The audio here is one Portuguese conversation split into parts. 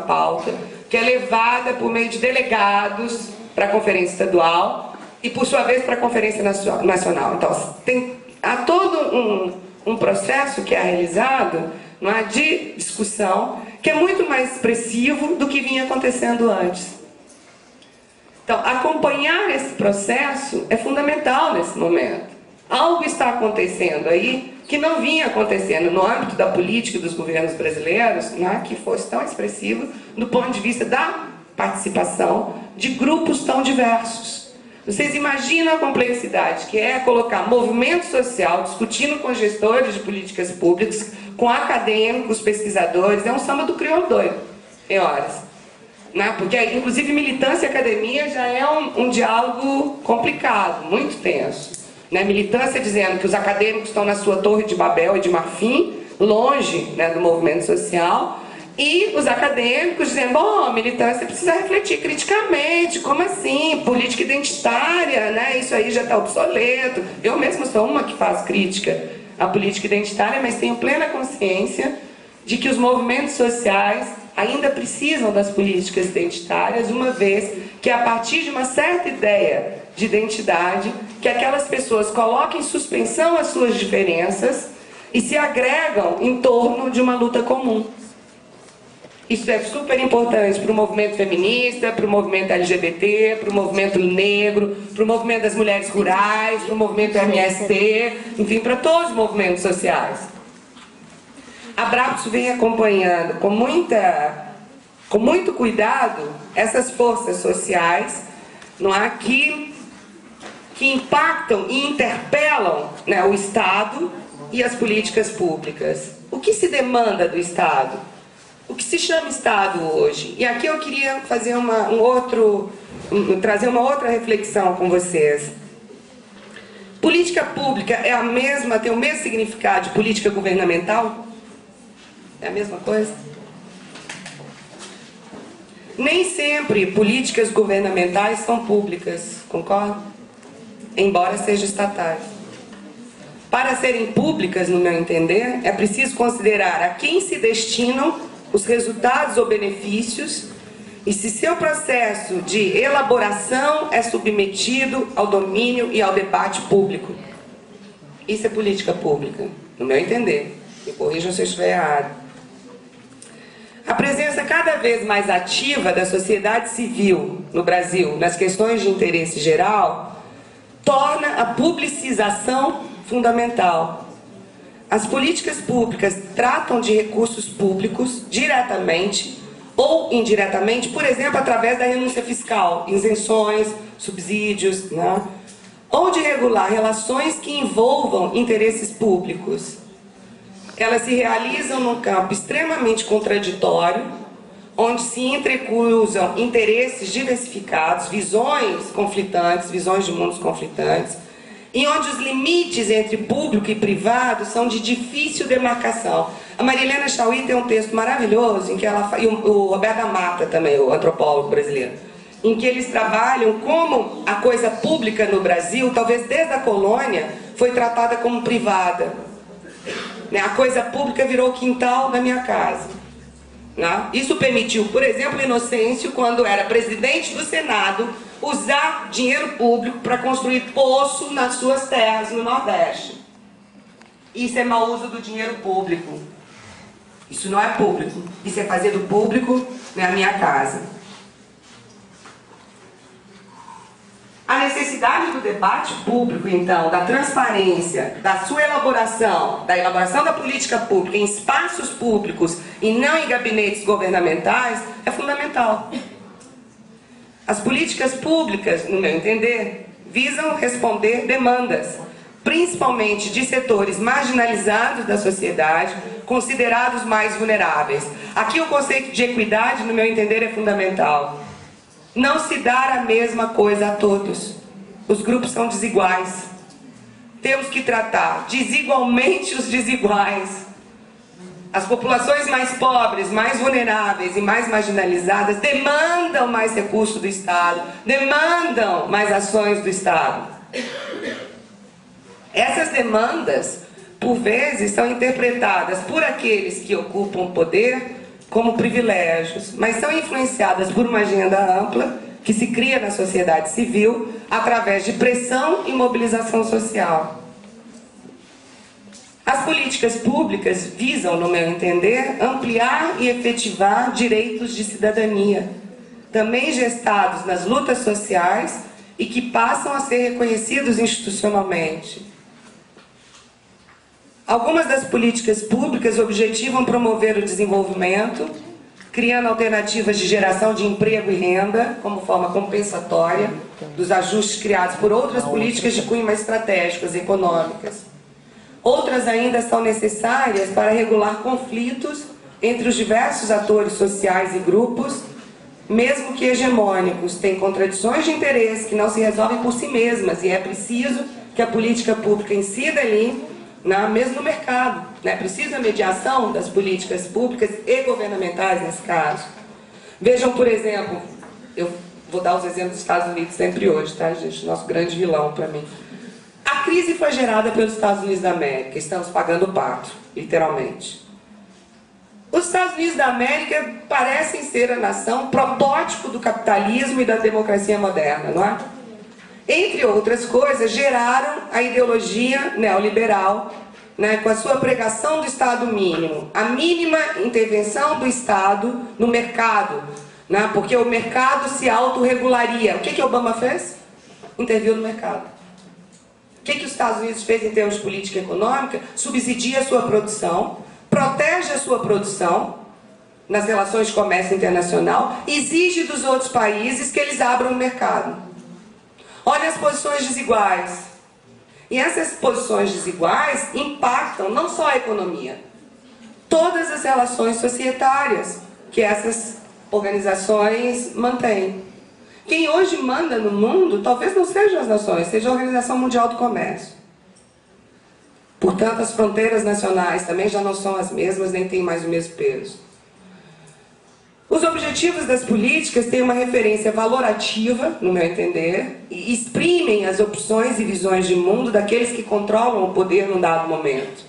pauta, que é levada por meio de delegados para a Conferência Estadual e, por sua vez, para a Conferência Nacional. Então, há todo um processo que é realizado, não é, de discussão, que é muito mais expressivo do que vinha acontecendo antes. Então, acompanhar esse processo é fundamental nesse momento. Algo está acontecendo aí que não vinha acontecendo no âmbito da política dos governos brasileiros, né, que fosse tão expressivo do ponto de vista da participação de grupos tão diversos. Vocês imaginam a complexidade que é colocar movimento social discutindo com gestores de políticas públicas, com acadêmicos, pesquisadores, é um samba do crioulo doido, em horas. Né? Porque, inclusive, militância e academia já é um diálogo complicado, muito tenso. Né? Militância dizendo que os acadêmicos estão na sua torre de Babel e de Marfim, longe, né, do movimento social, e os acadêmicos dizendo, bom, a militância precisa refletir criticamente, como assim? Política identitária, né? Isso aí já está obsoleto. Eu mesma sou uma que faz crítica à política identitária, mas tenho plena consciência de que os movimentos sociais ainda precisam das políticas identitárias, uma vez que a partir de uma certa ideia de identidade, que aquelas pessoas coloquem em suspensão as suas diferenças e se agregam em torno de uma luta comum. Isso é super importante para o movimento feminista, para o movimento LGBT, para o movimento negro, para o movimento das mulheres rurais, para o movimento MST, enfim, para todos os movimentos sociais. A Brapso vem acompanhando com muito cuidado essas forças sociais, não é, que impactam e interpelam, né, o Estado e as políticas públicas. O que se demanda do Estado? O que se chama Estado hoje? E aqui eu queria fazer trazer uma outra reflexão com vocês. Política pública é a mesma, tem o mesmo significado de política governamental? É a mesma coisa? Nem sempre políticas governamentais são públicas, concorda? Embora sejam estatais. Para serem públicas, no meu entender, é preciso considerar a quem se destinam os resultados ou benefícios e se seu processo de elaboração é submetido ao domínio e ao debate público. Isso é política pública, no meu entender. Me corrijam se eu estiver errado. A presença cada vez mais ativa da sociedade civil no Brasil nas questões de interesse geral torna a publicização fundamental. As políticas públicas tratam de recursos públicos diretamente ou indiretamente, por exemplo, através da renúncia fiscal, isenções, subsídios, né? Ou de regular relações que envolvam interesses públicos. Elas se realizam num campo extremamente contraditório, onde se entrecruzam interesses diversificados, visões conflitantes, visões de mundos conflitantes, e onde os limites entre público e privado são de difícil demarcação. A Marilena Chauí tem um texto maravilhoso, em que ela, e o Roberto da Mata também, o antropólogo brasileiro, em que eles trabalham como a coisa pública no Brasil, talvez desde a colônia, foi tratada como privada. A coisa pública virou o quintal da minha casa. Isso permitiu, por exemplo, Inocêncio, quando era presidente do Senado, usar dinheiro público para construir poço nas suas terras no Nordeste. Isso é mau uso do dinheiro público. Isso não é público. Isso é fazer do público, né, a minha casa. A necessidade do debate público, então, da transparência, da sua elaboração, da elaboração da política pública em espaços públicos e não em gabinetes governamentais, é fundamental. As políticas públicas, no meu entender, visam responder demandas, principalmente de setores marginalizados da sociedade, considerados mais vulneráveis. Aqui o conceito de equidade, no meu entender, é fundamental. Não se dar a mesma coisa a todos. Os grupos são desiguais. Temos que tratar desigualmente os desiguais. As populações mais pobres, mais vulneráveis e mais marginalizadas demandam mais recursos do Estado, demandam mais ações do Estado. Essas demandas, por vezes, são interpretadas por aqueles que ocupam o poder como privilégios, mas são influenciadas por uma agenda ampla que se cria na sociedade civil através de pressão e mobilização social. As políticas públicas visam, no meu entender, ampliar e efetivar direitos de cidadania, também gestados nas lutas sociais e que passam a ser reconhecidos institucionalmente. Algumas das políticas públicas objetivam promover o desenvolvimento, criando alternativas de geração de emprego e renda, como forma compensatória dos ajustes criados por outras políticas de cunho mais estratégicas e econômicas. Outras ainda são necessárias para regular conflitos entre os diversos atores sociais e grupos, mesmo que hegemônicos, têm contradições de interesse que não se resolvem por si mesmas, e é preciso que a política pública incida ali, mesmo no mercado. Precisa mediação das políticas públicas e governamentais nesse caso. Vejam, por exemplo, eu vou dar os exemplos dos Estados Unidos sempre hoje, tá, gente? Nosso grande vilão para mim. A crise foi gerada pelos Estados Unidos da América, estamos pagando o pato, literalmente. Os Estados Unidos da América parecem ser a nação protótipo do capitalismo e da democracia moderna, não é? Entre outras coisas, geraram a ideologia neoliberal, com a sua pregação do Estado mínimo, a mínima intervenção do Estado no mercado, porque o mercado se autorregularia. O que Obama fez? Interviu no mercado. O que os Estados Unidos fez em termos de política econômica? Subsidia a sua produção, protege a sua produção nas relações de comércio internacional, exige dos outros países que eles abram o mercado. Olha as posições desiguais. E essas posições desiguais impactam não só a economia, todas as relações societárias que essas organizações mantêm. Quem hoje manda no mundo talvez não sejam as nações, seja a Organização Mundial do Comércio. Portanto, as fronteiras nacionais também já não são as mesmas, nem têm mais o mesmo peso. Os objetivos das políticas têm uma referência valorativa, no meu entender, e exprimem as opções e visões de mundo daqueles que controlam o poder num dado momento.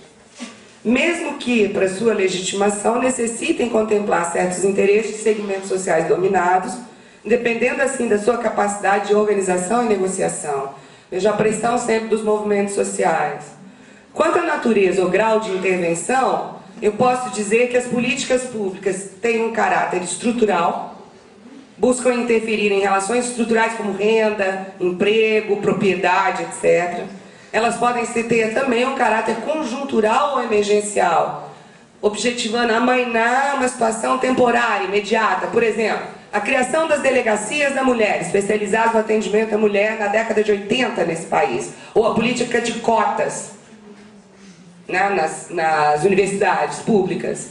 Mesmo que, para sua legitimação, necessitem contemplar certos interesses de segmentos sociais dominados, dependendo assim da sua capacidade de organização e negociação. Veja a pressão sempre dos movimentos sociais. Quanto à natureza ou grau de intervenção, eu posso dizer que as políticas públicas têm um caráter estrutural, buscam interferir em relações estruturais como renda, emprego, propriedade, etc. Elas podem ter também um caráter conjuntural ou emergencial, objetivando amainar uma situação temporária, imediata. Por exemplo, a criação das delegacias da mulher, especializadas no atendimento à mulher na década de 80 nesse país, ou a política de cotas nas universidades públicas.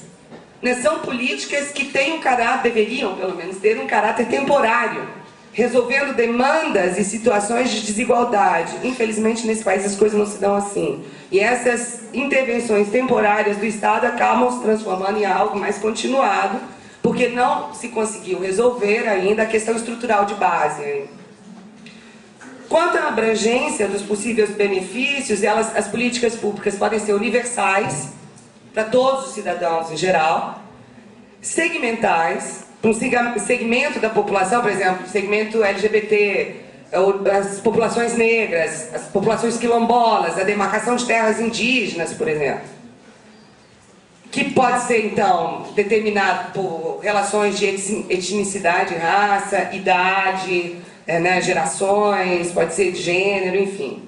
São políticas que têm um caráter, deveriam pelo menos ter um caráter temporário, resolvendo demandas e situações de desigualdade. Infelizmente, nesse país as coisas não se dão assim. E essas intervenções temporárias do Estado acabam se transformando em algo mais continuado, porque não se conseguiu resolver ainda a questão estrutural de base. Quanto à abrangência dos possíveis benefícios, as políticas públicas podem ser universais, para todos os cidadãos em geral, segmentais, um segmento da população, por exemplo, segmento LGBT, as populações negras, as populações quilombolas, a demarcação de terras indígenas, por exemplo, que pode ser, então, determinado por relações de etnicidade, raça, idade, gerações, pode ser de gênero, enfim.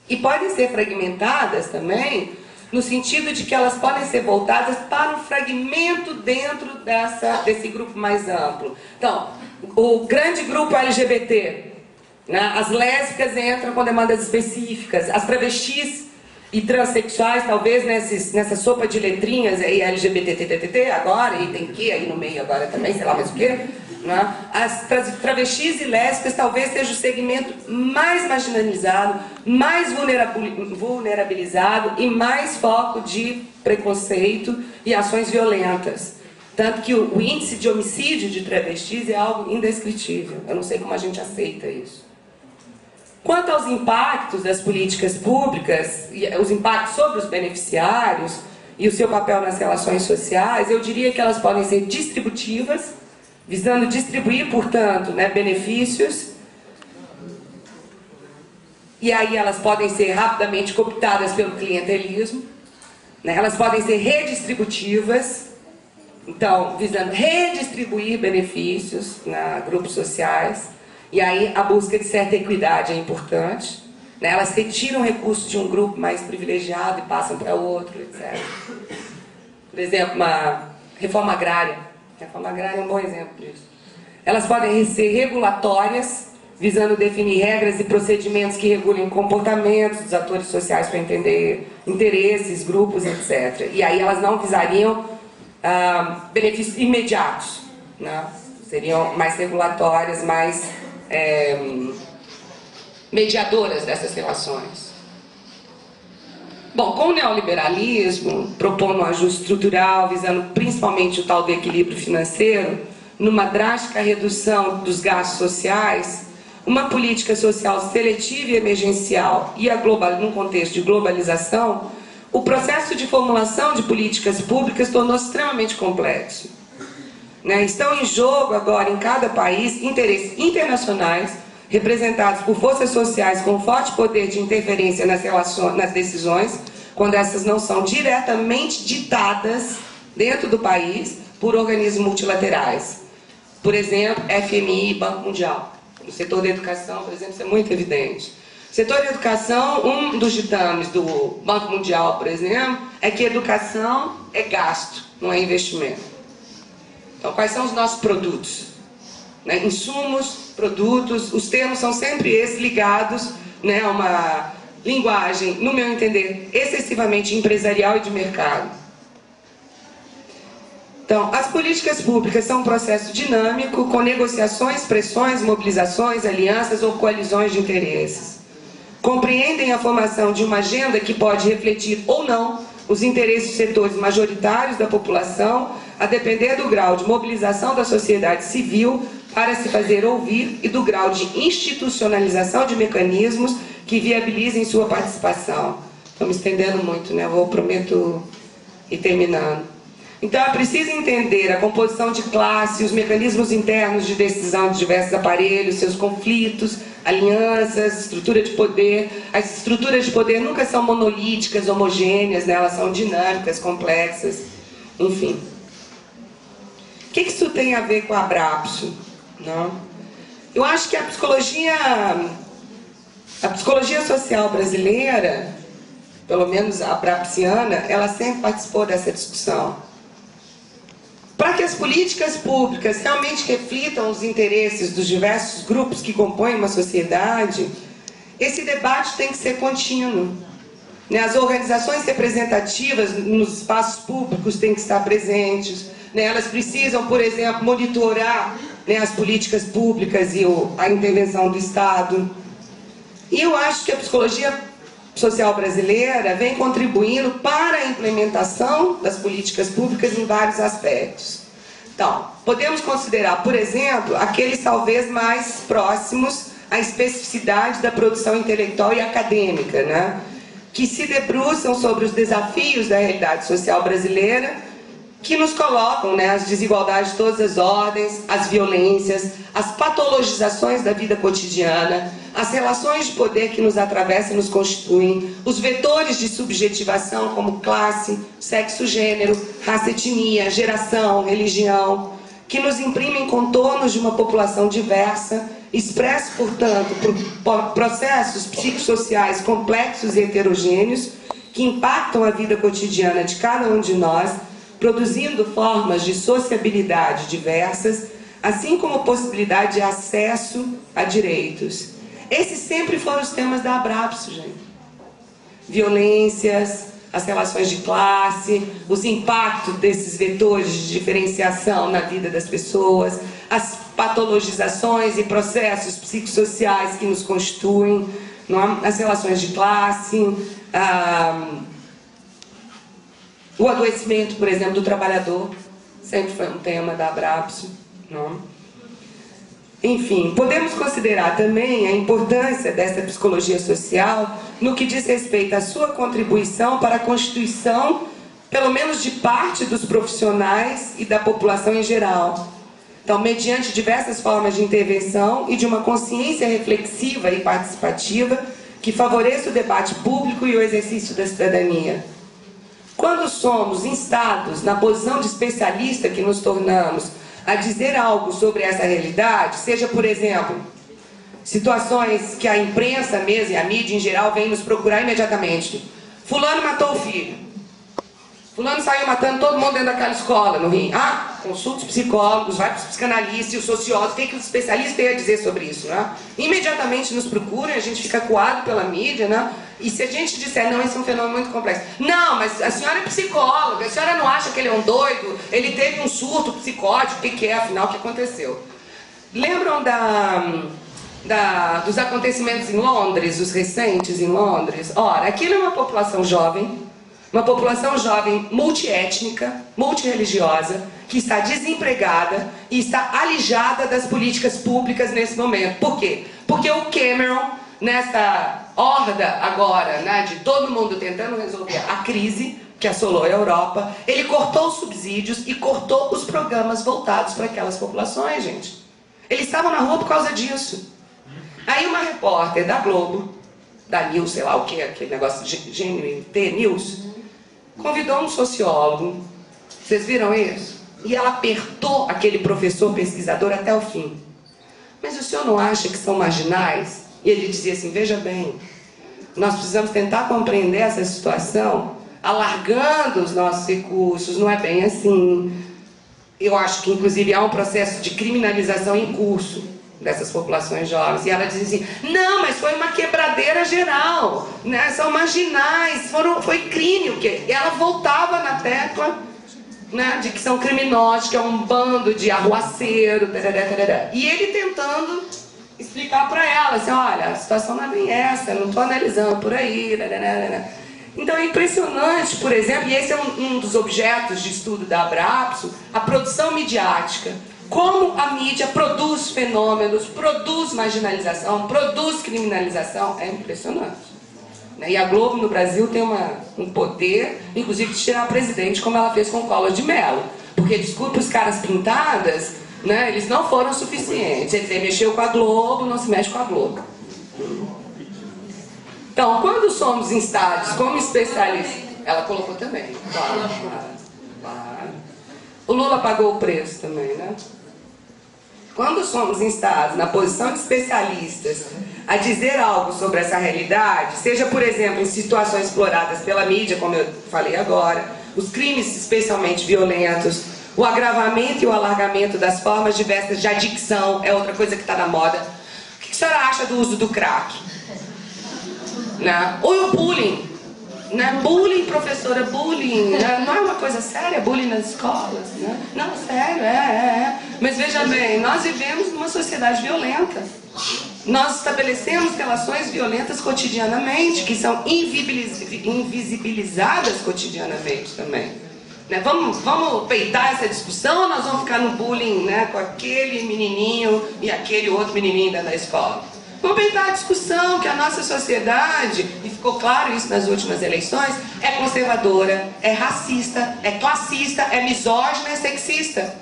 E podem ser fragmentadas também, no sentido de que elas podem ser voltadas para um fragmento dentro desse grupo mais amplo. Então, o grande grupo LGBT, as lésbicas entram com demandas específicas, as travestis e transexuais, talvez nessa sopa de letrinhas aí, LGBT, agora, e tem que aí no meio agora também, sei lá mais o quê. As travestis e lésbicas talvez seja o segmento mais marginalizado, mais vulnerabilizado e mais foco de preconceito e ações violentas. Tanto que o índice de homicídio de travestis é algo indescritível. Eu não sei como a gente aceita isso. Quanto aos impactos das políticas públicas, os impactos sobre os beneficiários, e o seu papel nas relações sociais, eu diria que elas podem ser distributivas, visando distribuir, portanto, né, benefícios, e aí elas podem ser rapidamente cooptadas pelo clientelismo, né? Elas podem ser redistributivas, então, visando redistribuir benefícios a grupos sociais, e aí a busca de certa equidade é importante, né? Elas retiram recursos de um grupo mais privilegiado e passam para outro, etc. Por exemplo, uma reforma agrária. A reforma agrária é um bom exemplo disso. Elas podem ser regulatórias, visando definir regras e procedimentos que regulem comportamentos dos atores sociais para entender interesses, grupos, etc. E aí elas não visariam benefícios imediatos, né? Seriam mais regulatórias, mais mediadoras dessas relações. Bom, com o neoliberalismo, propondo um ajuste estrutural, visando principalmente o tal do equilíbrio financeiro, numa drástica redução dos gastos sociais, uma política social seletiva e emergencial e num contexto de globalização, o processo de formulação de políticas públicas tornou-se extremamente complexo, né? Estão em jogo agora, em cada país, interesses internacionais, representados por forças sociais com forte poder de interferência nas decisões, quando essas não são diretamente ditadas dentro do país por organismos multilaterais. Por exemplo, FMI e Banco Mundial. No setor da educação, por exemplo, isso é muito evidente. No setor da educação, um dos ditames do Banco Mundial, por exemplo, é que educação é gasto, não é investimento. Então, quais são os nossos produtos? Né? Insumos, produtos, os termos são sempre esses ligados, né, a uma linguagem, no meu entender, excessivamente empresarial e de mercado. Então, as políticas públicas são um processo dinâmico, com negociações, pressões, mobilizações, alianças ou coalizões de interesses. Compreendem a formação de uma agenda que pode refletir ou não os interesses dos setores majoritários da população, a depender do grau de mobilização da sociedade civil para se fazer ouvir e do grau de institucionalização de mecanismos que viabilizem sua participação. Estou me estendendo muito, né? Eu prometo ir terminando. Então, é preciso entender a composição de classe, os mecanismos internos de decisão de diversos aparelhos, seus conflitos, alianças, estrutura de poder. As estruturas de poder nunca são monolíticas, homogêneas, né? Elas são dinâmicas, complexas, enfim. O que isso tem a ver com a Abrapso? Não? Eu acho que a psicologia social brasileira, pelo menos a abrapsiana, ela sempre participou dessa discussão. Para que as políticas públicas realmente reflitam os interesses dos diversos grupos que compõem uma sociedade, esse debate tem que ser contínuo. As organizações representativas nos espaços públicos têm que estar presentes. Elas precisam, por exemplo, monitorar as políticas públicas e a intervenção do Estado. E eu acho que a psicologia social brasileira vem contribuindo para a implementação das políticas públicas em vários aspectos. Então, podemos considerar, por exemplo, aqueles talvez mais próximos à especificidade da produção intelectual e acadêmica, né? Que se debruçam sobre os desafios da realidade social brasileira, que nos colocam, né, as desigualdades de todas as ordens, as violências, as patologizações da vida cotidiana, as relações de poder que nos atravessam e nos constituem, os vetores de subjetivação como classe, sexo, gênero, raça, etnia, geração, religião, que nos imprimem contornos de uma população diversa, expresso, portanto, por processos psicossociais complexos e heterogêneos que impactam a vida cotidiana de cada um de nós, produzindo formas de sociabilidade diversas, assim como possibilidade de acesso a direitos. Esses sempre foram os temas da Abrapso, gente. Violências, as relações de classe, os impactos desses vetores de diferenciação na vida das pessoas, as patologizações e processos psicossociais que nos constituem, não é? As relações de classe, o adoecimento, por exemplo, do trabalhador, sempre foi um tema da Abrapso, não? Enfim, podemos considerar também a importância dessa psicologia social no que diz respeito à sua contribuição para a constituição pelo menos de parte dos profissionais e da população em geral. Então, mediante diversas formas de intervenção e de uma consciência reflexiva e participativa que favoreça o debate público e o exercício da cidadania. Quando somos instados na posição de especialista que nos tornamos a dizer algo sobre essa realidade, seja, por exemplo, situações que a imprensa mesmo e a mídia em geral vem nos procurar imediatamente. Fulano matou o filho. Fulano saiu matando todo mundo dentro daquela escola, no Rio. Ah, consulta os psicólogos, vai para os psicanalistas e os sociólogos, o que os especialistas têm a dizer sobre isso, né? Imediatamente nos procuram, a gente fica coado pela mídia, né? E se a gente disser, não, isso é um fenômeno muito complexo. Não, mas a senhora é psicóloga, a senhora não acha que ele é um doido? Ele teve um surto psicótico, o que é, afinal, o que aconteceu? Lembram dos acontecimentos em Londres, os recentes em Londres? Ora, aquilo é uma população jovem multiétnica, multirreligiosa, que está desempregada e está alijada das políticas públicas nesse momento. Por quê? Porque o Cameron, nessa horda agora, né, de todo mundo tentando resolver a crise que assolou a Europa, ele cortou os subsídios e cortou os programas voltados para aquelas populações, gente. Eles estavam na rua por causa disso. Aí uma repórter da Globo, da News, sei lá o que, aquele negócio de GNT News, convidou um sociólogo, vocês viram isso? E ela apertou aquele professor pesquisador até o fim. Mas o senhor não acha que são marginais? E ele dizia assim, veja bem, nós precisamos tentar compreender essa situação, alargando os nossos recursos, não é bem assim. Eu acho que inclusive há um processo de criminalização em curso dessas populações jovens, e ela diz assim, não, mas foi uma quebradeira geral, né? São marginais, foi crime, o quê? E ela voltava na tecla, né, de que são criminosos, que é um bando de arruaceiro, tarará. E ele tentando explicar para ela, assim, olha, a situação não é bem essa, eu não estou analisando por aí, tarará. Então é impressionante, por exemplo, e esse é um dos objetos de estudo da Abrapso, a produção midiática. Como a mídia produz fenômenos, produz marginalização, produz criminalização, é impressionante. E a Globo no Brasil tem um poder, inclusive, de tirar a presidente, como ela fez com o Collor de Mello. Porque, desculpa, os caras pintadas, né, eles não foram suficientes. Quer dizer, mexeu com a Globo, não se mexe com a Globo. Então, quando somos instados como especialistas... Ela colocou também, claro. O Lula pagou o preço também, né? Quando somos instados na posição de especialistas a dizer algo sobre essa realidade, seja, por exemplo, em situações exploradas pela mídia, como eu falei agora, os crimes especialmente violentos, o agravamento e o alargamento das formas diversas de adicção, é outra coisa que está na moda. O que a senhora acha do uso do crack? Né? Ou o bullying. Né? Bullying, professora, bullying, né? Não é uma coisa séria, bullying nas escolas, né? Não, sério, Mas veja bem, nós vivemos numa sociedade violenta. Nós estabelecemos relações violentas cotidianamente, que são invisibilizadas cotidianamente também. Né? Vamos peitar essa discussão ou nós vamos ficar no bullying, né, com aquele menininho e aquele outro menininho da escola? Vamos peitar a discussão que a nossa sociedade, e ficou claro isso nas últimas eleições, é conservadora, é racista, é classista, é misógina, é sexista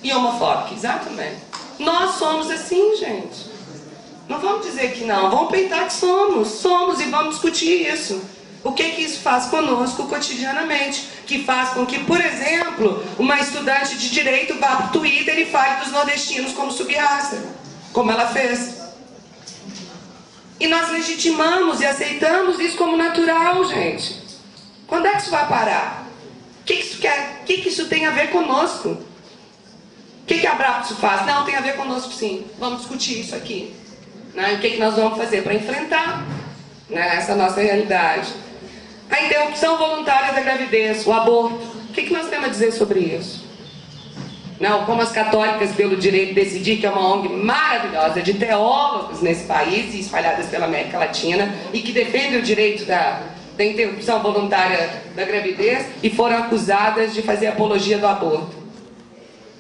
e homofóbica, exatamente. Nós somos assim, gente. Não vamos dizer que não, vamos peitar que somos e vamos discutir isso. O que isso faz conosco cotidianamente? Que faz com que, por exemplo, uma estudante de direito vá para o Twitter e fale dos nordestinos como subraça, como ela fez. E nós legitimamos e aceitamos isso como natural, gente. Quando é que isso vai parar? O que isso quer? O que isso tem a ver conosco? O que a Abrapso faz? Não, tem a ver conosco sim. Vamos discutir isso aqui. Né? O que nós vamos fazer para enfrentar, né, essa nossa realidade? A interrupção voluntária da gravidez, o aborto. O que nós temos a dizer sobre isso? Não, como as católicas pelo direito de decidir, que é uma ONG maravilhosa de teólogos nesse país e espalhadas pela América Latina e que defendem o direito da interrupção voluntária da gravidez e foram acusadas de fazer apologia do aborto.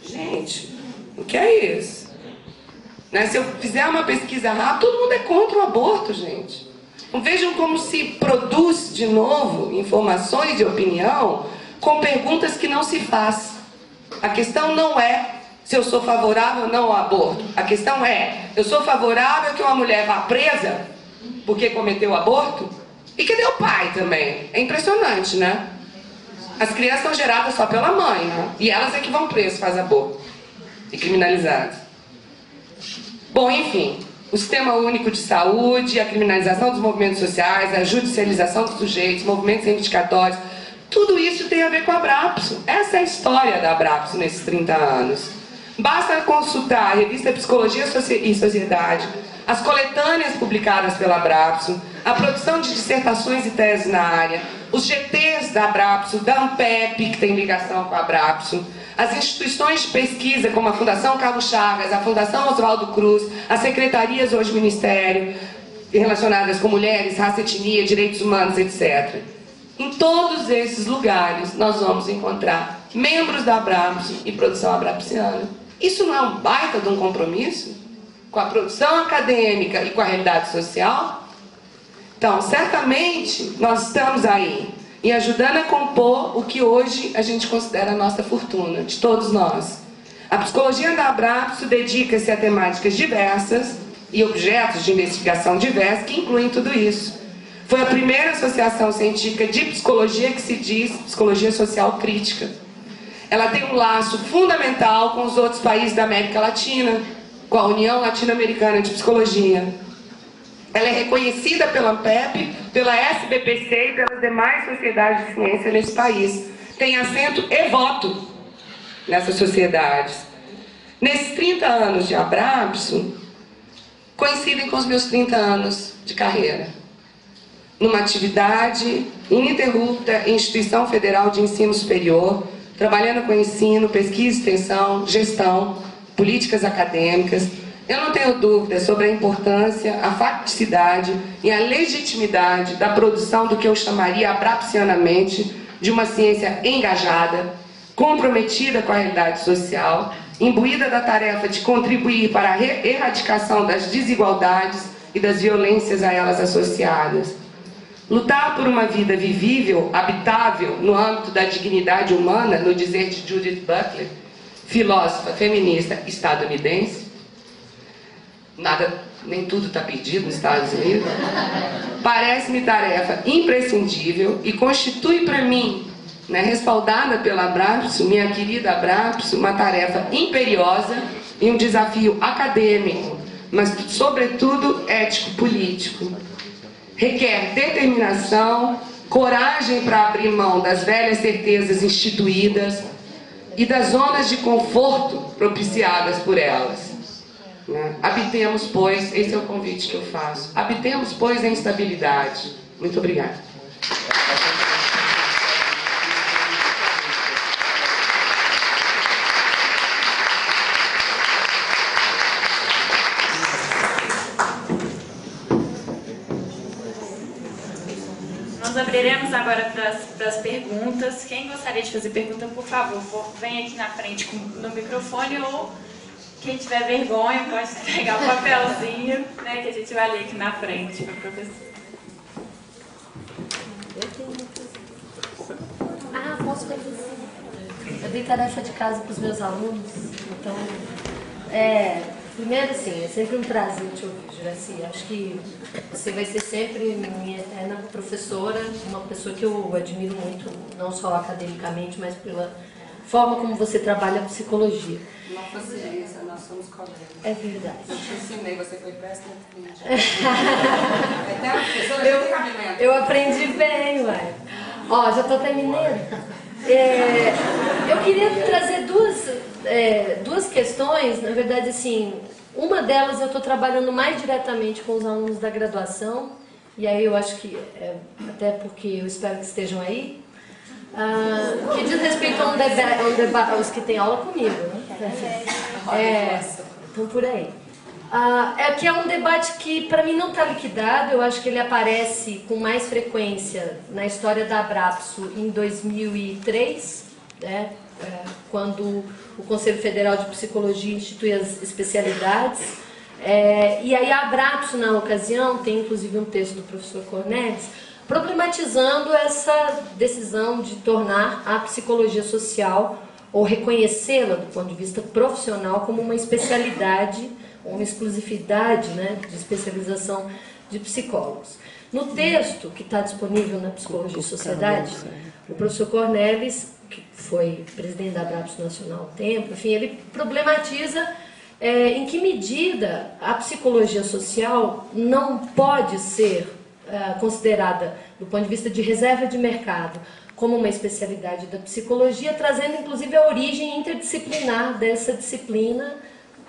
Gente, o que é isso? Né? Se eu fizer uma pesquisa rápida, todo mundo é contra o aborto, gente. Então, vejam como se produz de novo informações de opinião com perguntas que não se faz. A questão não é se eu sou favorável ou não ao aborto. A questão é, eu sou favorável que uma mulher vá presa porque cometeu aborto? E cadê o pai também? É impressionante, né? As crianças são geradas só pela mãe, né? E elas é que vão presas, faz aborto. E criminalizadas. Bom, enfim, o Sistema Único de Saúde, a criminalização dos movimentos sociais, a judicialização dos sujeitos, movimentos reivindicatórios, tudo isso tem a ver com a Abrapso. Essa é a história da Abrapso nesses 30 anos. Basta consultar a revista Psicologia e Sociedade, as coletâneas publicadas pela Abrapso, a produção de dissertações e teses na área, os GTs da Abrapso, da ANPEP, que tem ligação com a Abrapso, as instituições de pesquisa, como a Fundação Carlos Chagas, a Fundação Oswaldo Cruz, as secretarias hoje do Ministério, relacionadas com mulheres, raça, etnia, direitos humanos, etc. Em todos esses lugares, nós vamos encontrar membros da Abrapso e produção abrapsiana. Isso não é um baita de um compromisso com a produção acadêmica e com a realidade social? Então, certamente, nós estamos aí e ajudando a compor o que hoje a gente considera a nossa fortuna, de todos nós. A psicologia da Abrapso dedica-se a temáticas diversas e objetos de investigação diversos que incluem tudo isso. Foi a primeira associação científica de psicologia que se diz psicologia social crítica. Ela tem um laço fundamental com os outros países da América Latina, com a União Latino-Americana de Psicologia. Ela é reconhecida pela ANPEP, pela SBPC e pelas demais sociedades de ciência nesse país. Tem assento e voto nessas sociedades. Nesses 30 anos de Abrapso, coincidem com os meus 30 anos de carreira. Numa atividade ininterrupta em instituição federal de ensino superior, trabalhando com ensino, pesquisa, extensão, gestão, políticas acadêmicas. Eu não tenho dúvida sobre a importância, a facticidade e a legitimidade da produção do que eu chamaria abrapsianamente de uma ciência engajada, comprometida com a realidade social, imbuída da tarefa de contribuir para a erradicação das desigualdades e das violências a elas associadas. Lutar por uma vida vivível, habitável, no âmbito da dignidade humana, no dizer de Judith Butler, filósofa feminista estadunidense, nem tudo está perdido nos Estados Unidos, parece-me tarefa imprescindível e constitui para mim, respaldada pela Abrapso, minha querida Abrapso, uma tarefa imperiosa e um desafio acadêmico, mas sobretudo ético-político. Requer determinação, coragem para abrir mão das velhas certezas instituídas e das zonas de conforto propiciadas por elas. Habitemos, pois, esse é o convite que eu faço, habitemos, pois, a instabilidade. Muito obrigada. Nós abriremos agora para as perguntas. Quem gostaria de fazer pergunta, por favor, vem aqui na frente no microfone, ou quem tiver vergonha pode pegar o papelzinho, que a gente vai ler aqui na frente para o professor. Posso fazer? Eu dei tarefa de casa para os meus alunos, então, primeiro, assim, é sempre um prazer te ouvir, Juraci. Acho que você vai ser sempre minha eterna professora, uma pessoa que eu admiro muito, não só academicamente, mas pela forma como você trabalha a psicologia. Não coincidência, nós somos colegas. É verdade. Eu te ensinei, você foi péssima. Até a professora já tem cabimento. Eu aprendi bem, ué. Ó, já estou terminando. Eu queria trazer duas questões, na verdade, assim, uma delas eu estou trabalhando mais diretamente com os alunos da graduação, e aí eu acho que, até porque eu espero que estejam aí, que diz respeito a um debate, aos que têm aula comigo, né? Então por aí. Que é um debate que para mim não está liquidado. Eu acho que ele aparece com mais frequência na história da Abrapso em 2003, quando o Conselho Federal de Psicologia institui as especialidades. E aí a Abrapso, na ocasião, tem inclusive um texto do professor Cornelis, problematizando essa decisão de tornar a psicologia social ou reconhecê-la do ponto de vista profissional como uma especialidade, uma exclusividade, né, de especialização de psicólogos. No texto que está disponível na Psicologia e Sociedade, o professor Cornelis, que foi presidente da Abrapso Nacional há um tempo, enfim, ele problematiza em que medida a psicologia social não pode ser considerada, do ponto de vista de reserva de mercado, como uma especialidade da psicologia, trazendo inclusive a origem interdisciplinar dessa disciplina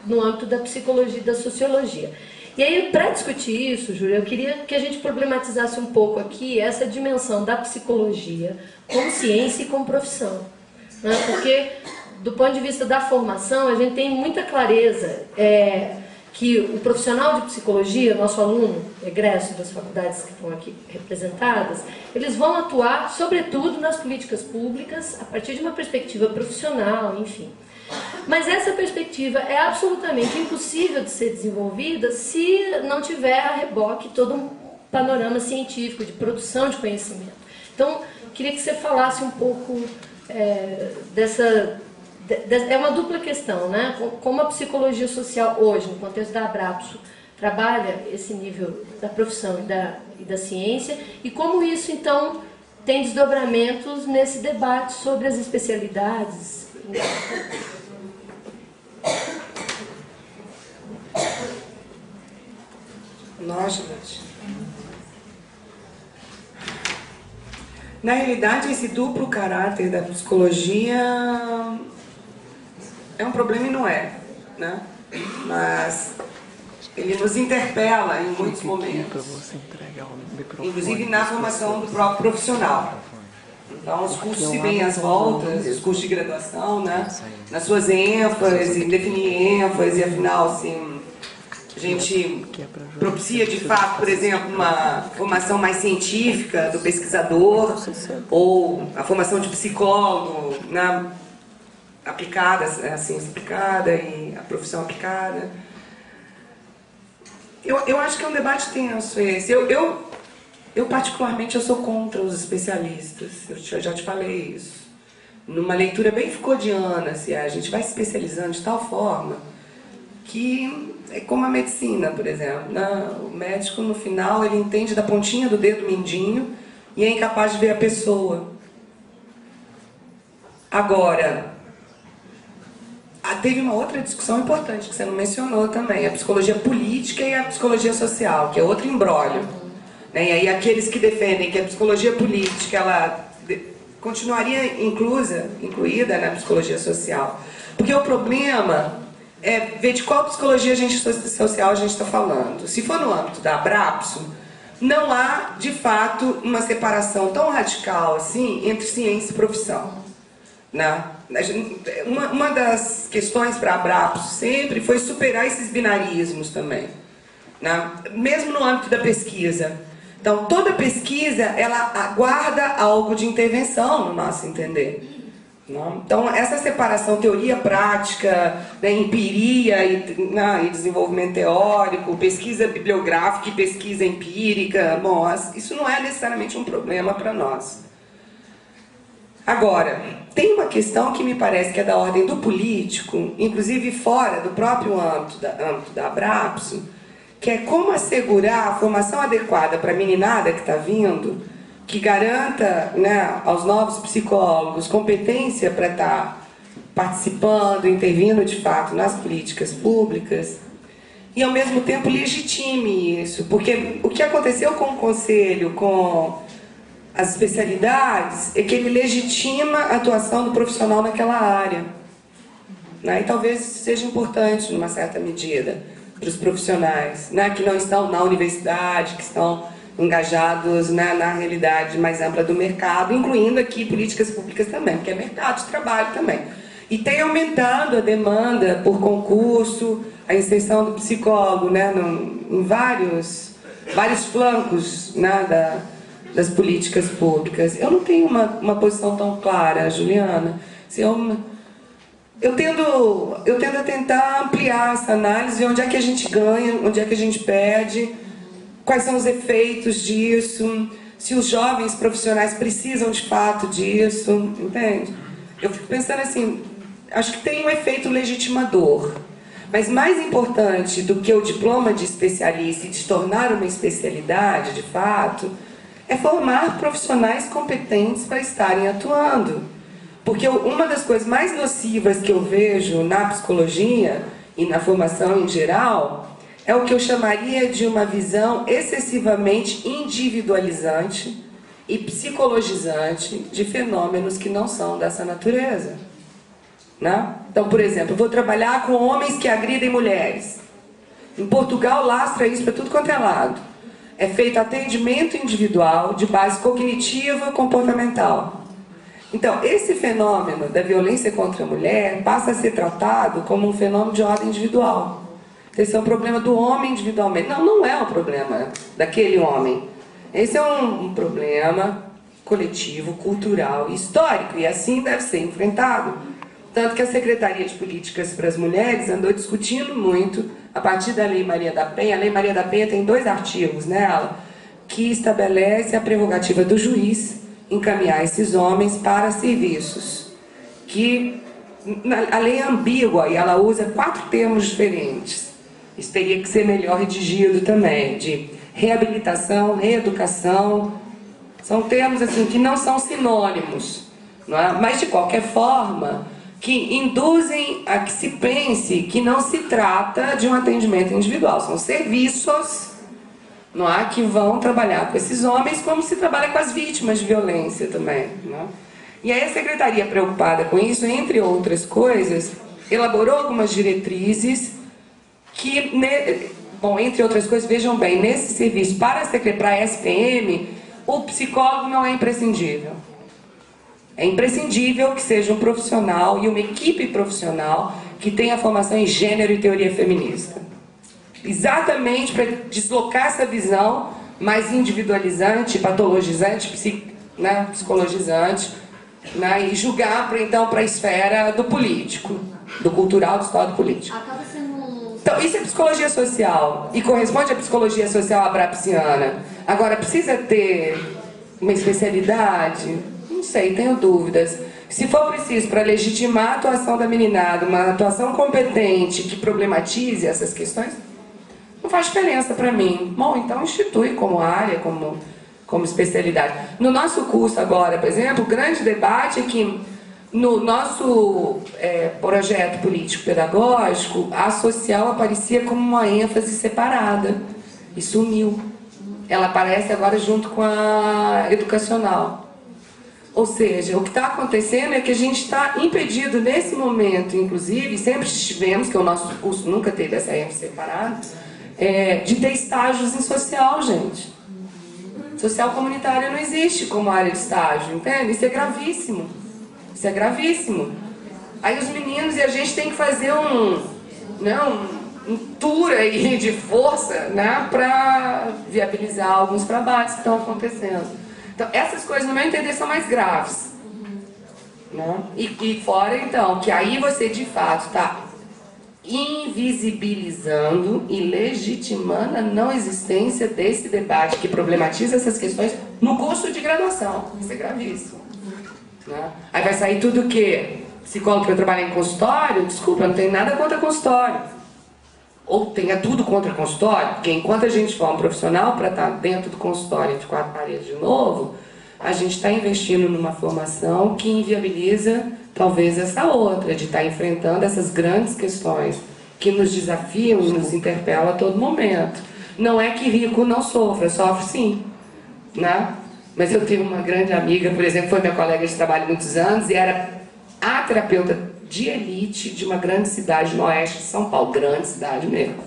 no âmbito da psicologia e da sociologia. E aí, para discutir isso, Júlia, eu queria que a gente problematizasse um pouco aqui essa dimensão da psicologia como ciência e como profissão, né? Porque, do ponto de vista da formação, a gente tem muita clareza que o profissional de psicologia, nosso aluno egresso das faculdades que estão aqui representadas, eles vão atuar, sobretudo, nas políticas públicas, a partir de uma perspectiva profissional, enfim. Mas essa perspectiva é absolutamente impossível de ser desenvolvida se não tiver a reboque todo um panorama científico de produção de conhecimento. Então, queria que você falasse um pouco é uma dupla questão, né? Como a psicologia social hoje, no contexto da Abrapso, trabalha esse nível da profissão e da ciência, e como isso, então, tem desdobramentos nesse debate sobre as especialidades. Nossa, gente. Na realidade, esse duplo caráter da psicologia é um problema e não é, né? Mas ele nos interpela em muitos momentos, inclusive na formação do próprio profissional. Então, os cursos se bem as voltas, os cursos de graduação, né? Nas suas ênfases, definir ênfase, afinal, assim, a gente propicia de fato, por exemplo, uma formação mais científica do pesquisador, ou a formação de psicólogo, né? Aplicada, a ciência aplicada e a profissão aplicada. Eu acho que é um debate tenso esse. Eu particularmente, eu sou contra os especialistas. Eu já te falei isso. Numa leitura bem Foucauldiana, assim, a gente vai se especializando de tal forma que é como a medicina, por exemplo, né? O médico, no final, ele entende da pontinha do dedo mindinho e é incapaz de ver a pessoa. Agora, teve uma outra discussão importante que você não mencionou também, a psicologia política e a psicologia social, que é outro imbróglio. E aí aqueles que defendem que a psicologia política ela continuaria incluída na psicologia social. Porque o problema é ver de qual psicologia social a gente está falando. Se for no âmbito da Abrapso, não há, de fato, uma separação tão radical assim entre ciência e profissão. Né? Uma das questões para a Abrapso sempre foi superar esses binarismos também, né? Mesmo no âmbito da pesquisa. Então, toda pesquisa, ela aguarda algo de intervenção, no nosso entender. Né? Então, essa separação teoria-prática, né, empiria e desenvolvimento teórico, pesquisa bibliográfica e pesquisa empírica, bom, isso não é necessariamente um problema para nós. Agora, tem uma questão que me parece que é da ordem do político, inclusive fora do próprio âmbito da Abrapso, que é como assegurar a formação adequada para a meninada que está vindo, que garanta, né, aos novos psicólogos competência para estar participando, intervindo de fato nas políticas públicas, e ao mesmo tempo legitime isso, porque o que aconteceu com o Conselho, com as especialidades, é que ele legitima a atuação do profissional naquela área. Né? E talvez isso seja importante, numa certa medida, para os profissionais, né? Que não estão na universidade, que estão engajados, né, na realidade mais ampla do mercado, incluindo aqui políticas públicas também, porque é mercado de trabalho também. E tem aumentado a demanda por concurso, a inserção do psicólogo, né, em vários flancos, né, das políticas públicas. Eu não tenho uma posição tão clara, Juliana. Eu tendo a tentar ampliar essa análise, onde é que a gente ganha, onde é que a gente perde, quais são os efeitos disso, se os jovens profissionais precisam de fato disso, entende? Eu fico pensando assim, acho que tem um efeito legitimador, mas mais importante do que o diploma de especialista e de tornar uma especialidade, de fato, é formar profissionais competentes para estarem atuando. Porque uma das coisas mais nocivas que eu vejo na psicologia e na formação em geral é o que eu chamaria de uma visão excessivamente individualizante e psicologizante de fenômenos que não são dessa natureza. Né? Então, por exemplo, eu vou trabalhar com homens que agridem mulheres. Em Portugal, lastra isso para tudo quanto é lado. É feito atendimento individual de base cognitiva comportamental. Então, esse fenômeno da violência contra a mulher passa a ser tratado como um fenômeno de ordem individual. Esse é um problema do homem individualmente. Não, não é um problema daquele homem. Esse é um problema coletivo, cultural e histórico, e assim deve ser enfrentado. Tanto que a Secretaria de Políticas para as Mulheres andou discutindo muito, a partir da Lei Maria da Penha. A Lei Maria da Penha tem 2 artigos nela, que estabelece a prerrogativa do juiz encaminhar esses homens para serviços. Que a lei é ambígua e ela usa 4 termos diferentes. Isso teria que ser melhor redigido também, de reabilitação, reeducação. São termos assim que não são sinônimos, não é? Mas de qualquer forma, que induzem a que se pense que não se trata de um atendimento individual. São serviços, não é, que vão trabalhar com esses homens como se trabalha com as vítimas de violência também. Não é? E aí a Secretaria, preocupada com isso, entre outras coisas, elaborou algumas diretrizes que, bom, entre outras coisas, vejam bem, nesse serviço para a SPM, o psicólogo não é imprescindível. É imprescindível que seja um profissional e uma equipe profissional que tenha formação em gênero e teoria feminista. Exatamente para deslocar essa visão mais individualizante, patologizante, psicologizante, né, e julgar então para a esfera do político, do cultural, do estado político. Acaba sendo Então, isso é psicologia social e corresponde à psicologia social abrapsiana. Agora, precisa ter uma especialidade? Não sei, tenho dúvidas. Se for preciso para legitimar a atuação da meninada, uma atuação competente que problematize essas questões, não faz diferença para mim. Bom, então institui como área, como especialidade. No nosso curso agora, por exemplo, o grande debate é que no nosso projeto político-pedagógico, a social aparecia como uma ênfase separada e sumiu. Ela aparece agora junto com a educacional. Ou seja, o que está acontecendo é que a gente está impedido nesse momento, inclusive, sempre estivemos, que o nosso curso nunca teve essa ênfase separada, de ter estágios em social, gente. Social comunitária não existe como área de estágio, entende? Isso é gravíssimo. Isso é gravíssimo. Aí os meninos e a gente tem que fazer um tour aí de força, né, para viabilizar alguns trabalhos que estão acontecendo. Então, essas coisas, no meu entender, são mais graves. Né? E fora, então, que aí você, de fato, está invisibilizando e legitimando a não existência desse debate que problematiza essas questões no curso de graduação. Isso é gravíssimo. Né? Aí vai sair tudo o quê? Psicólogo para trabalhar em consultório? Desculpa, não tem nada contra consultório. Ou tenha tudo contra consultório, porque enquanto a gente for um profissional para estar dentro do consultório de 4 paredes de novo, a gente está investindo numa formação que inviabiliza talvez essa outra, de estar enfrentando essas grandes questões que nos desafiam e nos interpelam a todo momento. Não é que rico não sofra, sofre sim. Né? Mas eu tenho uma grande amiga, por exemplo, foi minha colega de trabalho há muitos anos, e era a terapeuta de elite de uma grande cidade no oeste de São Paulo, grande cidade mesmo.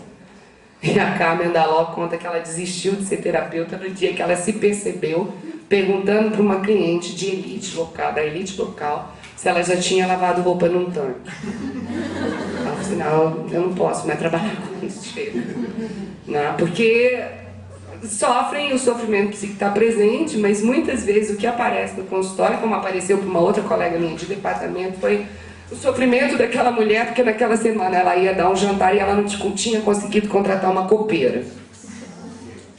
E a Carmen Daló conta que ela desistiu de ser terapeuta no dia que ela se percebeu perguntando para uma cliente de elite local, da elite local, se ela já tinha lavado roupa num tanque. Ela falou assim, não, eu não posso mais trabalhar com isso, chega. Não, porque sofrem, o sofrimento psíquico está presente, mas muitas vezes o que aparece no consultório, como apareceu para uma outra colega minha de departamento, foi o sofrimento daquela mulher, porque naquela semana ela ia dar um jantar e ela não tinha conseguido contratar uma copeira.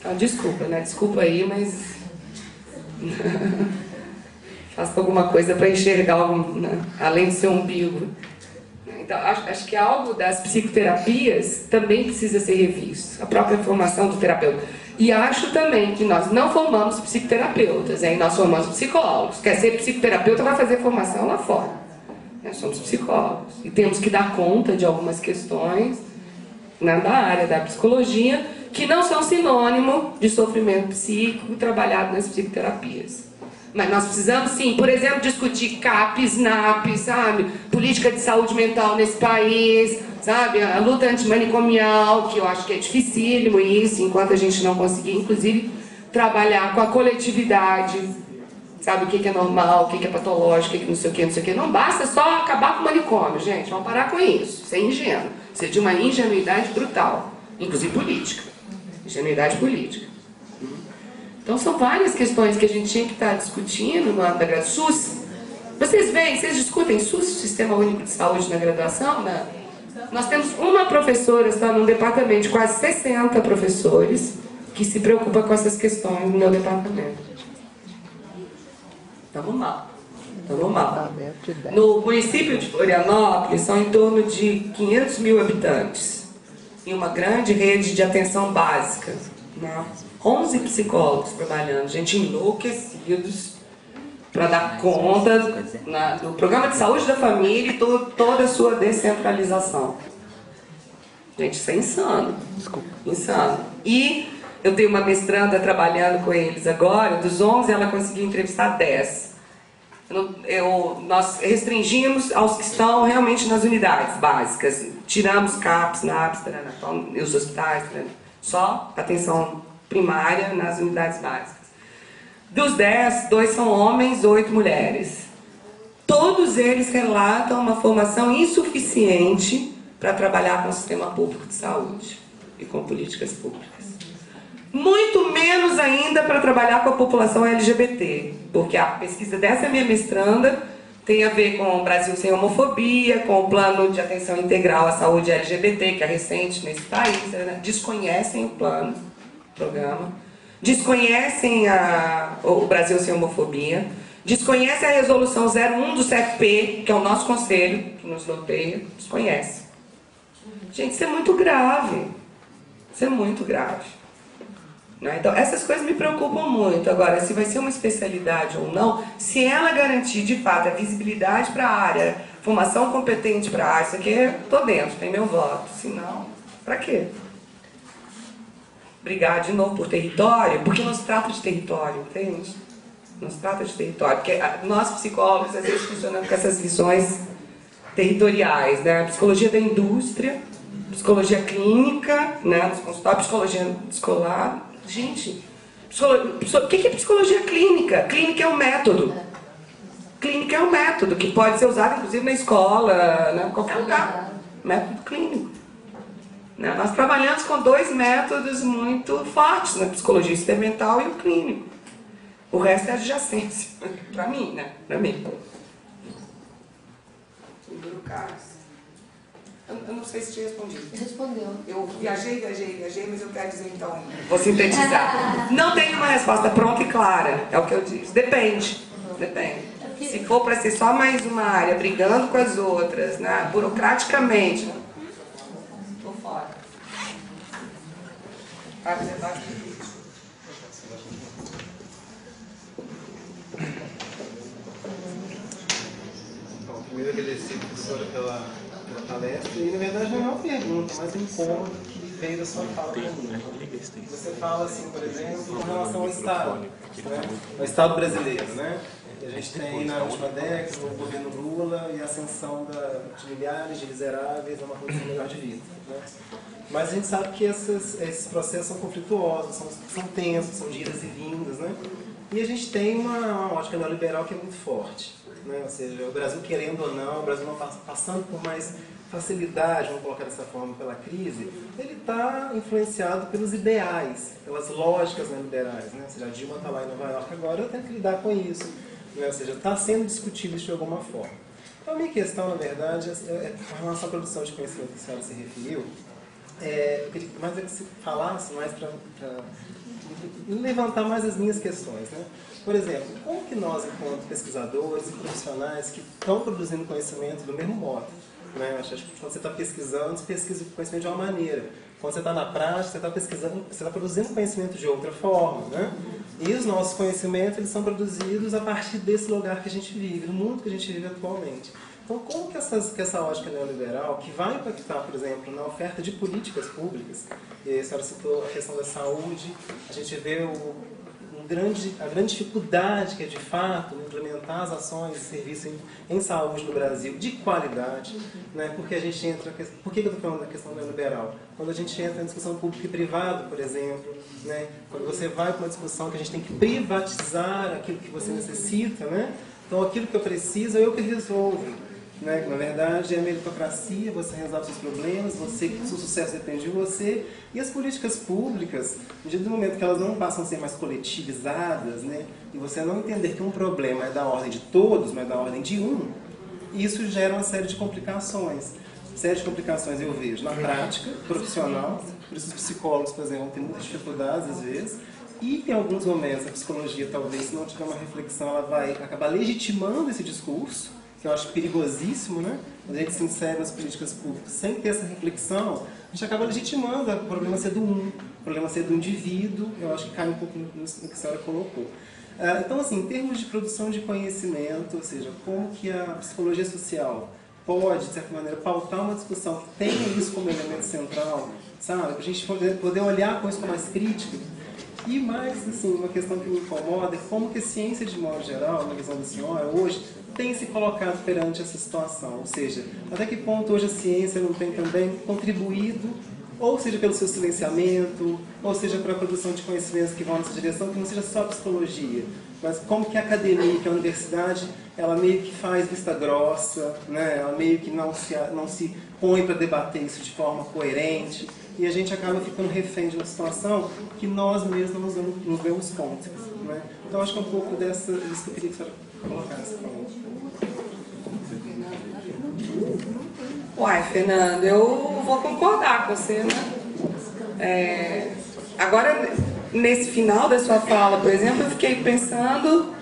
Então, desculpa, né? Desculpa aí, mas Faça alguma coisa para enxergar, né? Além do seu umbigo. Então, acho que algo das psicoterapias também precisa ser revisto. A própria formação do terapeuta. E acho também que nós não formamos psicoterapeutas, hein? Nós formamos psicólogos. Quer ser psicoterapeuta, vai fazer formação lá fora. Nós somos psicólogos. E temos que dar conta de algumas questões, né, da área da psicologia, que não são sinônimo de sofrimento psíquico trabalhado nas psicoterapias. Mas nós precisamos, sim, por exemplo, discutir CAPs, NAPs, sabe? Política de saúde mental nesse país, sabe? A luta antimanicomial, que eu acho que é dificílimo isso, enquanto a gente não conseguir, inclusive, trabalhar com a coletividade, sabe? O que é normal, o que é patológico, o que não sei o que, não sei o que. Não basta só acabar com o manicômio, gente. Vamos parar com isso. Isso é ingênuo. Isso é de uma ingenuidade brutal, inclusive política. Ingenuidade política. Então são várias questões que a gente tinha que estar discutindo no âmbito da SUS. Vocês veem, vocês discutem SUS, Sistema Único de Saúde, na graduação? Não. Nós temos uma professora, está num departamento de quase 60 professores que se preocupa com essas questões no meu departamento. Estamos mal. Estamos mal. No município de Florianópolis são em torno de 500 mil habitantes e uma grande rede de atenção básica, né? 11 psicólogos trabalhando, gente, enlouquecidos para dar conta do programa de saúde da família e toda a sua descentralização. Gente, isso é insano. Desculpa. Insano. E eu tenho uma mestranda trabalhando com eles agora, dos 11 ela conseguiu entrevistar 10. Nós restringimos aos que estão realmente nas unidades básicas. Tiramos CAPs, NAPs, e os hospitais, só atenção primária nas unidades básicas. Dos 10, 2 são homens, 8 mulheres. Todos eles relatam uma formação insuficiente para trabalhar com o sistema público de saúde e com políticas públicas. Muito menos ainda para trabalhar com a população LGBT, porque a pesquisa dessa minha mestranda tem a ver com o Brasil Sem Homofobia, com o Plano de Atenção Integral à Saúde LGBT, que é recente nesse país, né? Desconhecem o plano, programa, desconhecem o Brasil Sem Homofobia, desconhecem a resolução 01 do CFP, que é o nosso conselho, que nos norteia, desconhece. Gente, isso é muito grave. Isso é muito grave. Né? Então, essas coisas me preocupam muito. Agora, se vai ser uma especialidade ou não, se ela garantir, de fato, a visibilidade para a área, formação competente para a área, isso aqui, estou dentro, tem meu voto. Se não, para quê? Brigar de novo por território, porque não se trata de território, entende? Não se trata de território, porque nós psicólogos às vezes funcionamos com essas visões territoriais, né? Psicologia da indústria, psicologia clínica, né? Nos consultórios, psicologia escolar. Gente, o que é psicologia clínica? Clínica é um método. Clínica é um método que pode ser usado inclusive na escola, né? Em qualquer lugar. Método clínico. Nós trabalhamos com 2 métodos muito fortes na psicologia, o experimental e o clínico. O resto é adjacência, para mim, né? Para mim. Eu não sei se te respondi. Respondeu. Eu viajei, mas eu quero dizer então, vou sintetizar. Não tem uma resposta pronta e clara, é o que eu disse. Depende. Se for para ser só mais uma área brigando com as outras, né? Burocraticamente, estou fora. Vai fazer parte do Primeiro agradecer, professora, pela palestra. E, na verdade, não é uma pergunta, mas um incômodo que veio da sua fala para mim. Você fala, assim, por exemplo, com relação ao Estado, né? O Estado brasileiro, né? A gente tem, na última década, o governo Lula e a ascensão de milhares de miseráveis a uma condição melhor de vida, né? Mas a gente sabe que esses processos são conflituosos, são tensos, são de idas e vindas, né? E a gente tem uma ótica neoliberal que é muito forte, né? Ou seja, o Brasil, querendo ou não, o Brasil não passando por mais facilidade, vamos colocar dessa forma, pela crise, ele está influenciado pelos ideais, pelas lógicas neoliberais, né? Ou seja, a Dilma está lá em Nova York agora, eu tenho que lidar com isso, né? Ou seja, está sendo discutido isso de alguma forma. Então, a minha questão, na verdade, é com relação à produção de conhecimento que a senhora se referiu. eu queria mais que você falasse mais para levantar mais as minhas questões, né? Por exemplo, como que nós, enquanto pesquisadores e profissionais que estão produzindo conhecimento do mesmo modo, né? Acho que quando você está pesquisando, você pesquisa o conhecimento de uma maneira. Quando você está na prática, você está pesquisando, você está produzindo conhecimento de outra forma, né? E os nossos conhecimentos, eles são produzidos a partir desse lugar que a gente vive, do mundo que a gente vive atualmente. Então, como que essa ótica neoliberal, que vai impactar, por exemplo, na oferta de políticas públicas, e a senhora citou a questão da saúde, a gente vê a grande dificuldade que é, de fato, implementar as ações e serviços em saúde no Brasil de qualidade, né? Porque a gente entra... Por que eu estou falando da questão neoliberal? Quando a gente entra na discussão pública e privada, por exemplo, né? Quando você vai para uma discussão que a gente tem que privatizar aquilo que você necessita, né? Então, aquilo que eu preciso, é eu que resolvo. Né? Na verdade, é a meritocracia, você resolve seus problemas, o seu sucesso depende de você. E as políticas públicas, no momento que elas não passam a ser mais coletivizadas, né? E você não entender que um problema é da ordem de todos, mas da ordem de um, isso gera uma série de complicações. Eu vejo na prática profissional, por isso os psicólogos, por exemplo, têm muitas dificuldades às vezes, e em alguns momentos a psicologia, talvez, se não tiver uma reflexão, ela vai acabar legitimando esse discurso, que eu acho perigosíssimo, né? Quando a gente se insere nas políticas públicas sem ter essa reflexão, a gente acaba legitimando o problema ser do o problema ser do indivíduo. Eu acho que cai um pouco no que a senhora colocou. Então, assim, em termos de produção de conhecimento, ou seja, como que a psicologia social pode, de certa maneira, pautar uma discussão que tenha isso como elemento central, sabe? Para a gente poder olhar com isso com mais crítica. E mais, assim, uma questão que me incomoda é como que a ciência, de modo geral, na visão da senhora, hoje, tem se colocado perante essa situação. Ou seja, até que ponto hoje a ciência não tem também contribuído, ou seja, pelo seu silenciamento, ou seja, para a produção de conhecimentos que vão nessa direção, que não seja só a psicologia, mas como que a academia, que a universidade, ela meio que faz vista grossa, né? Ela meio que não se põe para debater isso de forma coerente, e a gente acaba ficando refém de uma situação que nós mesmos nos damos conta, né? Então, acho que é um pouco disso que eu queria que a senhora colocasse. Uai, Fernando, eu vou concordar com você, né? Agora, nesse final da sua fala, por exemplo, eu fiquei pensando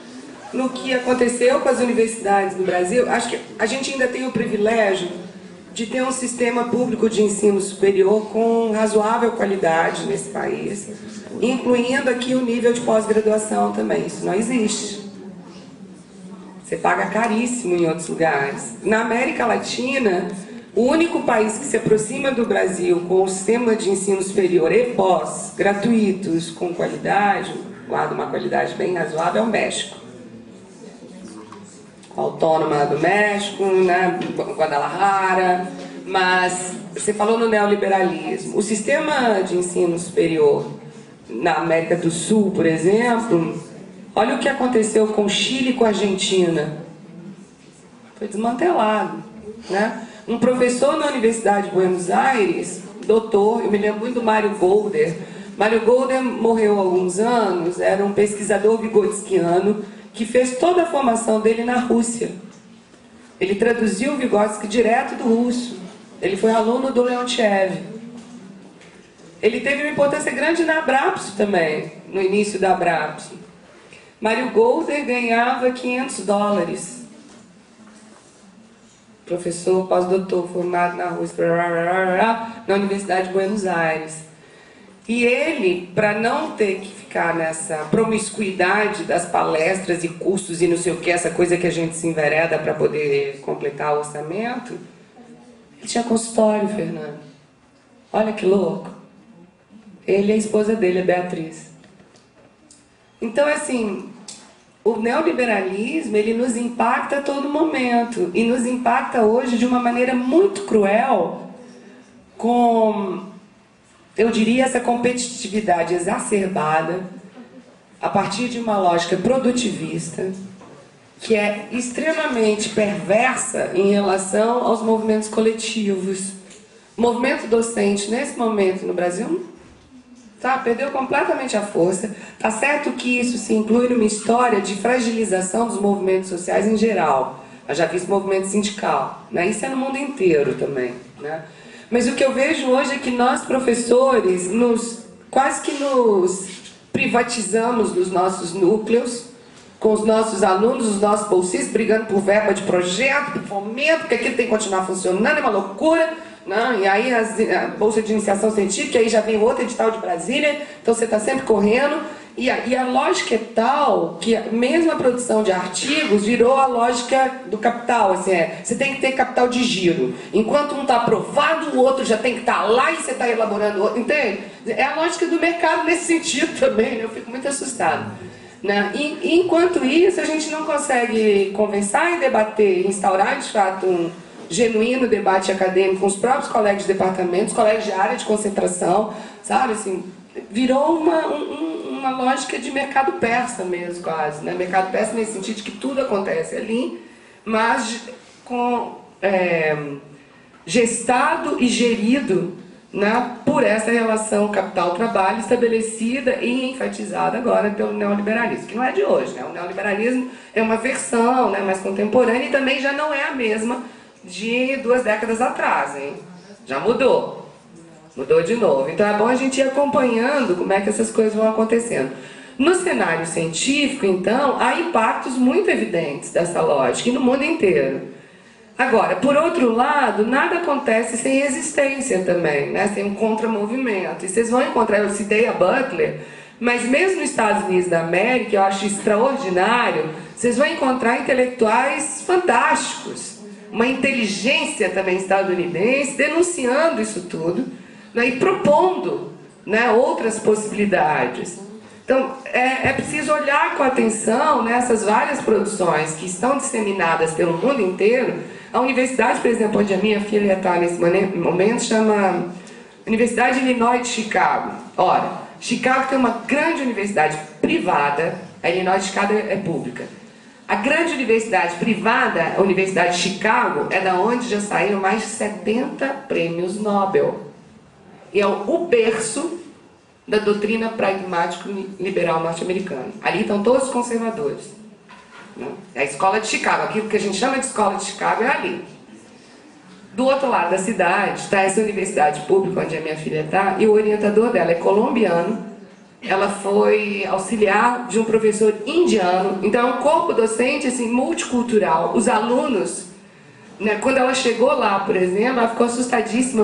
no que aconteceu com as universidades no Brasil. Acho que a gente ainda tem o privilégio de ter um sistema público de ensino superior com razoável qualidade nesse país, incluindo aqui o nível de pós-graduação também. Isso não existe. Você paga caríssimo em outros lugares. Na América Latina, o único país que se aproxima do Brasil com o sistema de ensino superior e pós gratuitos, com qualidade, guarda uma qualidade bem razoável, é o México. Autônoma do México, né, Guadalajara, mas você falou no neoliberalismo. O sistema de ensino superior na América do Sul, por exemplo, olha o que aconteceu com o Chile e com a Argentina. Foi desmantelado, né? Um professor na Universidade de Buenos Aires, doutor, eu me lembro muito do Mário Golder. Mário Golder morreu há alguns anos, era um pesquisador vigotskiano, que fez toda a formação dele na Rússia. Ele traduziu o Vygotsky direto do russo. Ele foi aluno do Leontiev. Ele teve uma importância grande na Abrapso também, no início da Abrapso. Mário Golder ganhava $500. Professor, pós-doutor, formado na Rússia, na Universidade de Buenos Aires. E ele, para não ter que ficar nessa promiscuidade das palestras e cursos e não sei o que, essa coisa que a gente se envereda para poder completar o orçamento, ele tinha consultório, Fernando. Olha que louco. Ele e a esposa dele, a Beatriz. Então, assim, o neoliberalismo, ele nos impacta a todo momento. E nos impacta hoje de uma maneira muito cruel, com... eu diria essa competitividade exacerbada a partir de uma lógica produtivista que é extremamente perversa em relação aos movimentos coletivos. O movimento docente, nesse momento no Brasil, perdeu completamente a força. Tá certo que isso se inclui numa história de fragilização dos movimentos sociais em geral. Eu já vi esse movimento sindical, né? Isso é no mundo inteiro também, né? Mas o que eu vejo hoje é que nós, professores, quase que nos privatizamos dos nossos núcleos, com os nossos alunos, os nossos bolsistas, brigando por verba de projeto, por fomento, porque aquilo tem que continuar funcionando, é uma loucura, né? E aí a bolsa de iniciação científica, aí já vem outro edital de Brasília, então você está sempre correndo. E a lógica é tal que mesmo a produção de artigos virou a lógica do capital, assim, você tem que ter capital de giro. Enquanto um está aprovado, o outro já tem que estar lá e você está elaborando o outro, entende? É a lógica do mercado nesse sentido também, né? Eu fico muito assustada. Né? E enquanto isso, a gente não consegue conversar e debater, instaurar de fato um genuíno debate acadêmico com os próprios colegas de departamentos, colegas de área de concentração, sabe, assim, virou uma lógica de mercado persa mesmo, quase, né? Mercado persa nesse sentido de que tudo acontece ali, mas gestado e gerido, né, por essa relação capital-trabalho estabelecida e enfatizada agora pelo neoliberalismo, que não é de hoje, né? O neoliberalismo é uma versão, né, mais contemporânea e também já não é a mesma de 2 décadas atrás, hein? Já mudou. Mudou de novo. Então é bom a gente ir acompanhando como é que essas coisas vão acontecendo. No cenário científico, então, há impactos muito evidentes dessa lógica, e no mundo inteiro. Agora, por outro lado, nada acontece sem resistência também, né? Sem um contramovimento. E vocês vão encontrar, eu citei a Butler, mas mesmo nos Estados Unidos da América, eu acho extraordinário, vocês vão encontrar intelectuais fantásticos, uma inteligência também estadunidense, denunciando isso tudo, né, e propondo, né, outras possibilidades. Então, é preciso olhar com atenção nessas várias produções que estão disseminadas pelo mundo inteiro. A universidade, por exemplo, onde a minha filha está nesse momento, chama Universidade de Illinois de Chicago. Ora, Chicago tem uma grande universidade privada, a Illinois de Chicago é pública. A grande universidade privada, a Universidade de Chicago, é da onde já saíram mais de 70 prêmios Nobel. E é o berço da doutrina pragmático-liberal norte-americana. Ali estão todos os conservadores. É a escola de Chicago, aquilo que a gente chama de escola de Chicago é ali. Do outro lado da cidade está essa universidade pública onde a minha filha está, e o orientador dela é colombiano. Ela foi auxiliar de um professor indiano, então é um corpo docente assim, multicultural. Os alunos, né, quando ela chegou lá, por exemplo, ela ficou assustadíssima.